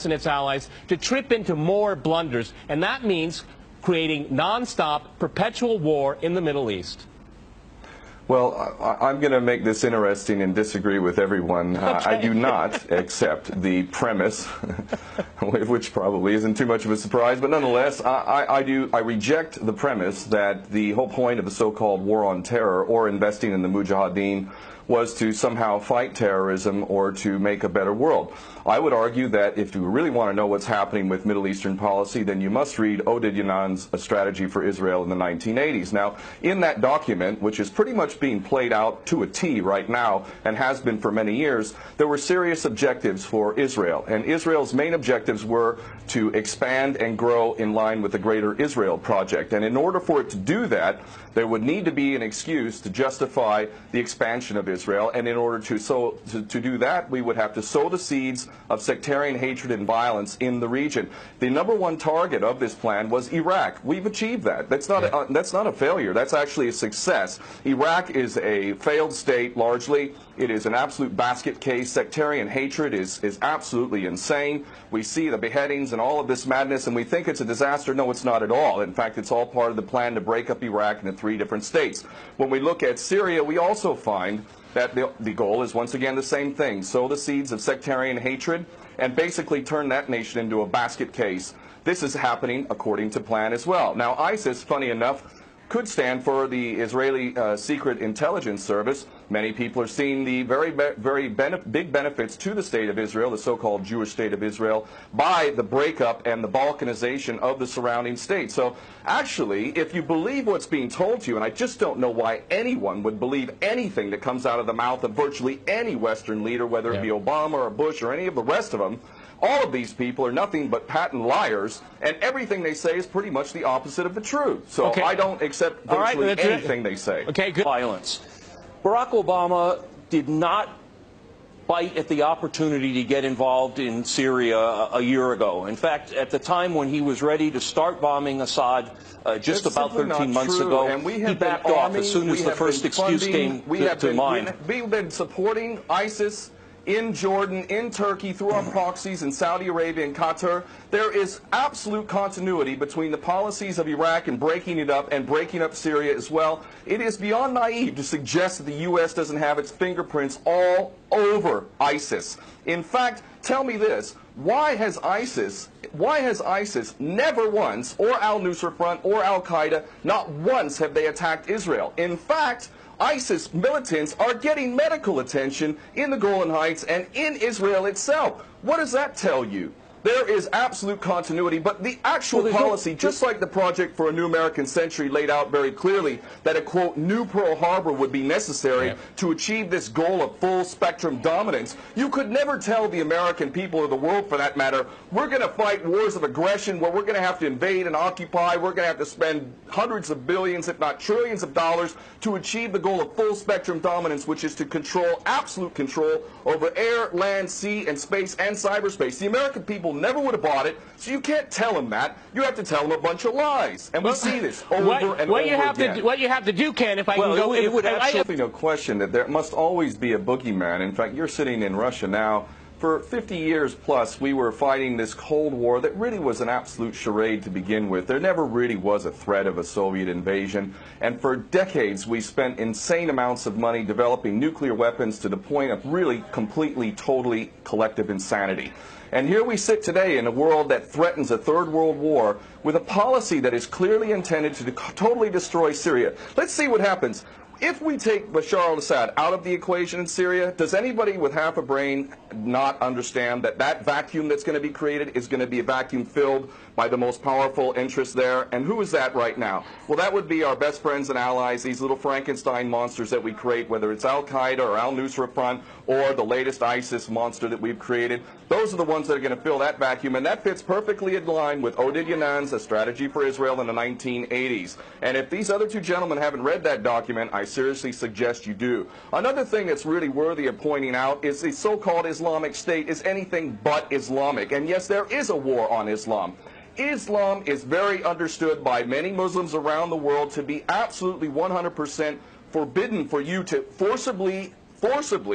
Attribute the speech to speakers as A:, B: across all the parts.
A: and its allies to trip into more blunders, and that means creating nonstop, perpetual war in the Middle East.
B: Well, I'm going to make this interesting and disagree with everyone.
A: Okay.
B: I do not accept the premise, which probably isn't too much of a surprise, but nonetheless, I reject the premise that the whole point of the so-called war on terror or investing in the Mujahideen was to somehow fight terrorism or to make a better world. I would argue that if you really want to know what's happening with Middle Eastern policy, then you must read Oded Yanan's A Strategy for Israel in the 1980s. Now, in that document, which is pretty much being played out to a T right now and has been for many years, there were serious objectives for Israel. And Israel's main objectives were to expand and grow in line with the Greater Israel Project. And in order for it to do that, there would need to be an excuse to justify the expansion of Israel. And in order to do that, we would have to sow the seeds of sectarian hatred and violence in the region. The number one target of this plan was Iraq. We've achieved that. That's not a failure. That's actually a success. Iraq is a failed state largely. It is an absolute basket case. Sectarian hatred is absolutely insane. We see the beheadings and all of this madness, and we think it's a disaster. No, it's not at all. In fact, it's all part of the plan to break up Iraq into 3 different states. When we look at Syria, we also find that the goal is once again the same thing: sow the seeds of sectarian hatred and basically turn that nation into a basket case. This is happening according to plan as well. Now, ISIS, funny enough, could stand for the Israeli Secret Intelligence Service. Many people are seeing the very big benefits to the state of Israel, the so-called Jewish state of Israel, by the breakup and the balkanization of the surrounding states. So actually, if you believe what's being told to you, and I just don't know why anyone would believe anything that comes out of the mouth of virtually any Western leader, whether it be Obama or Bush or any of the rest of them, all of these people are nothing but patent liars, and everything they say is pretty much the opposite of the truth. So I don't accept virtually anything they say.
C: Okay, good. Violence. Barack Obama did not bite at the opportunity to get involved in Syria a year ago. In fact, at the time when he was ready to start bombing Assad just about 13 months ago,
B: and
C: he backed off as soon as the first excuse came to mind.
B: We've been supporting ISIS in Jordan, in Turkey, through our proxies in Saudi Arabia and Qatar. There is absolute continuity between the policies of Iraq and breaking it up and breaking up Syria as well. It is beyond naive to suggest that the U.S. doesn't have its fingerprints all over ISIS. In fact, tell me this: why has ISIS never once, or al-Nusra Front or al-Qaeda, not once have they attacked Israel? In fact, ISIS militants are getting medical attention in the Golan Heights and in Israel itself. What does that tell you? There is absolute continuity, but the actual policy, just like the Project for a New American Century laid out very clearly, that a, quote, new Pearl Harbor would be necessary to achieve this goal of full spectrum dominance. You could never tell the American people, or the world for that matter, we're going to fight wars of aggression where we're going to have to invade and occupy, we're going to have to spend hundreds of billions, if not trillions of dollars to achieve the goal of full spectrum dominance, which is to control, absolute control over air, land, sea, and space and cyberspace. The American people never would have bought it, so you can't tell them that. You have to tell them a bunch of lies. And we see this over and over again.
A: What you have to do, Ken, if I can go...
B: It would absolutely no question that there must always be a boogeyman. In fact, you're sitting in Russia now. For 50 years plus, we were fighting this Cold War that really was an absolute charade to begin with. There never really was a threat of a Soviet invasion. And for decades, we spent insane amounts of money developing nuclear weapons to the point of really completely, totally collective insanity. And here we sit today in a world that threatens a third world war with a policy that is clearly intended to totally destroy Syria. Let's see what happens. If we take Bashar al-Assad out of the equation in Syria, does anybody with half a brain not understand that that vacuum that's going to be created is going to be a vacuum filled by the most powerful interests there? And who is that right now? Well, that would be our best friends and allies, these little Frankenstein monsters that we create, whether it's al-Qaeda or al-Nusra Front or the latest ISIS monster that we've created. Those are the ones that are going to fill that vacuum, and that fits perfectly in line with Oded Yanan's A Strategy for Israel in the 1980s. And if these other two gentlemen haven't read that document, I seriously suggest you do. Another thing that's really worthy of pointing out is the so-called Islamic State is anything but Islamic. And yes, there is a war on Islam. Islam is very understood by many Muslims around the world to be absolutely 100% forbidden for you to forcibly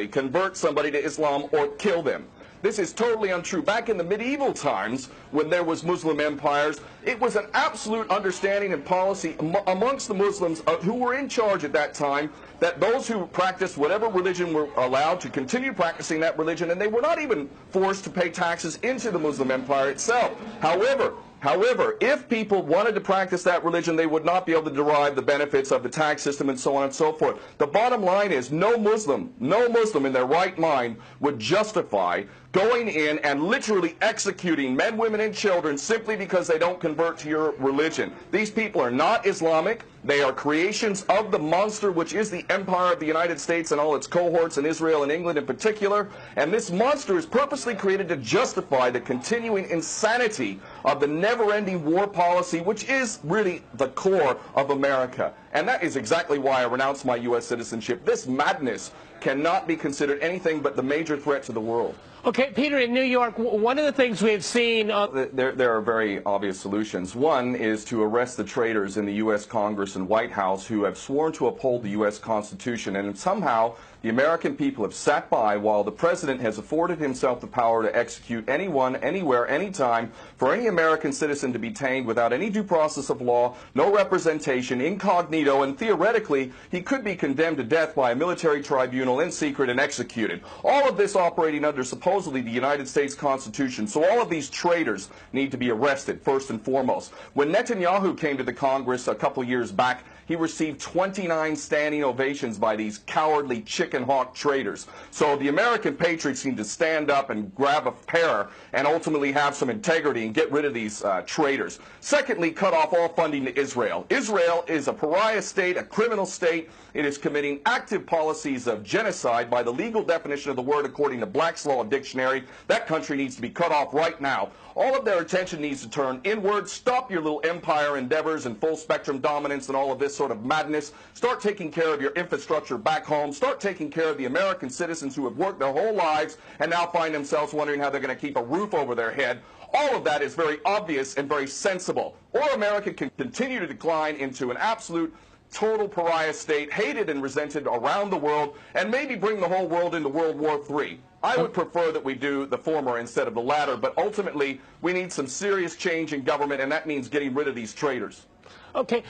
B: convert somebody to Islam or kill them. This is totally untrue. Back in the medieval times, when there was Muslim empires, it was an absolute understanding and policy amongst the Muslims who were in charge at that time that those who practiced whatever religion were allowed to continue practicing that religion, and they were not even forced to pay taxes into the Muslim empire itself. However, if people wanted to practice that religion, they would not be able to derive the benefits of the tax system and so on and so forth. The bottom line is no Muslim in their right mind would justify going in and literally executing men, women, and children simply because they don't convert to your religion. These people are not Islamic. They are creations of the monster, which is the empire of the United States and all its cohorts in Israel and England in particular. And this monster is purposely created to justify the continuing insanity of the never-ending war policy, which is really the core of America. And that is exactly why I renounced my U.S. citizenship. This madness cannot be considered anything but the major threat to the world.
A: Okay, Peter, in New York, one of the things we've seen...
B: There are very obvious solutions. One is to arrest the traitors in the U.S. Congress and White House who have sworn to uphold the U.S. Constitution, and somehow the American people have sat by while the President has afforded himself the power to execute anyone, anywhere, anytime, for any American citizen to be detained without any due process of law, no representation, incognito, and theoretically he could be condemned to death by a military tribunal in secret and executed. All of this operating under supposedly the United States Constitution. So all of these traitors need to be arrested, first and foremost. When Netanyahu came to the Congress a couple years back, he received 29 standing ovations by these cowardly chicken hawk traitors. So the American patriots need to stand up and grab a pair and ultimately have some integrity and get rid of these traitors. Secondly, cut off all funding to Israel. Israel is a pariah state, a criminal state. It is committing active policies of genocide by the legal definition of the word according to Black's Law Dictionary. That country needs to be cut off right now. All of their attention needs to turn inward. Stop your little empire endeavors and full spectrum dominance and all of this sort of madness. Start taking care of your infrastructure back home. Start taking care of the American citizens who have worked their whole lives and now find themselves wondering how they're going to keep a roof over their head. All of that is very obvious and very sensible. Or America can continue to decline into an absolute total pariah state, hated and resented around the world, and maybe bring the whole world into World War III. I would prefer that we do the former instead of the latter, but ultimately we need some serious change in government, and that means getting rid of these traitors.
A: Okay,